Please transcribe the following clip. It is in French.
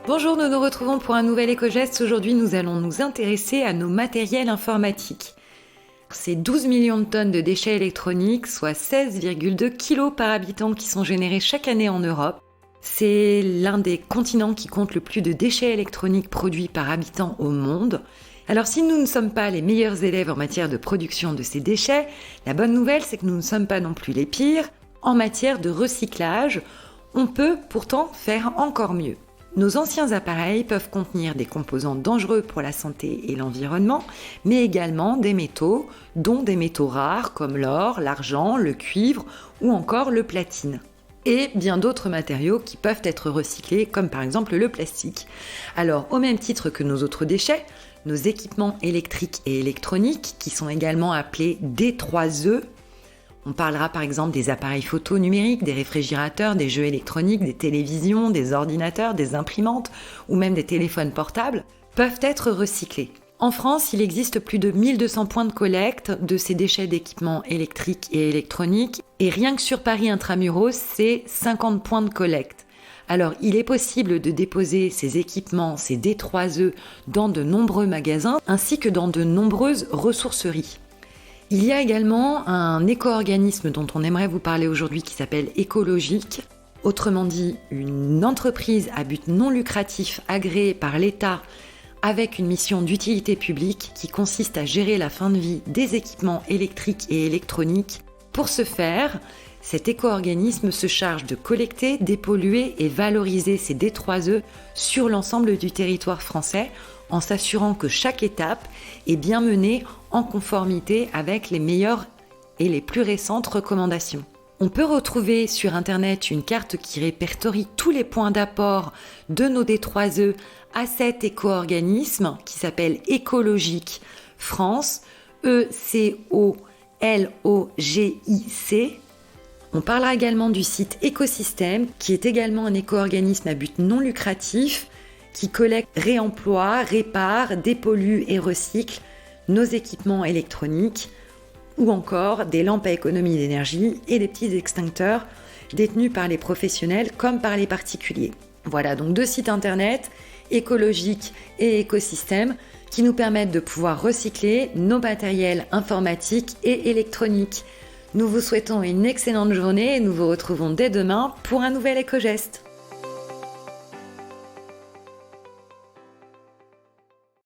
Bonjour, nous nous retrouvons pour un nouvel éco-geste. Aujourd'hui, nous allons nous intéresser à nos matériels informatiques. C'est 12 millions de tonnes de déchets électroniques, soit 16,2 kilos par habitant qui sont générés chaque année en Europe. C'est l'un des continents qui compte le plus de déchets électroniques produits par habitant au monde. Alors si nous ne sommes pas les meilleurs élèves en matière de production de ces déchets, la bonne nouvelle c'est que nous ne sommes pas non plus les pires. En matière de recyclage, on peut pourtant faire encore mieux. Nos anciens appareils peuvent contenir des composants dangereux pour la santé et l'environnement, mais également des métaux, dont des métaux rares comme l'or, l'argent, le cuivre ou encore le platine. Et bien d'autres matériaux qui peuvent être recyclés, comme par exemple le plastique. Alors, au même titre que nos autres déchets, nos équipements électriques et électroniques, qui sont également appelés D3E, on parlera par exemple des appareils photo numériques, des réfrigérateurs, des jeux électroniques, des télévisions, des ordinateurs, des imprimantes ou même des téléphones portables, peuvent être recyclés. En France, il existe plus de 1200 points de collecte de ces déchets d'équipements électriques et électroniques, et rien que sur Paris Intramuros, c'est 50 points de collecte. Alors, il est possible de déposer ces équipements, ces D3E, dans de nombreux magasins, ainsi que dans de nombreuses ressourceries. Il y a également un éco-organisme dont on aimerait vous parler aujourd'hui qui s'appelle Ecologic, autrement dit une entreprise à but non lucratif agréée par l'État avec une mission d'utilité publique qui consiste à gérer la fin de vie des équipements électriques et électroniques. Pour ce faire, cet éco-organisme se charge de collecter, dépolluer et valoriser ces D3E sur l'ensemble du territoire français en s'assurant que chaque étape est bien menée en conformité avec les meilleures et les plus récentes recommandations. On peut retrouver sur Internet une carte qui répertorie tous les points d'apport de nos D3E à cet éco-organisme qui s'appelle Ecologic France, ECOLOGIC. On parlera également du site Écosystème, qui est également un éco-organisme à but non lucratif, qui collecte, réemploie, répare, dépollue et recycle nos équipements électroniques, ou encore des lampes à économie d'énergie et des petits extincteurs détenus par les professionnels comme par les particuliers. Voilà donc 2 sites internet, Écologique et Écosystème, qui nous permettent de pouvoir recycler nos matériels informatiques et électroniques. Nous vous souhaitons une excellente journée et nous vous retrouvons dès demain pour un nouvel éco-geste.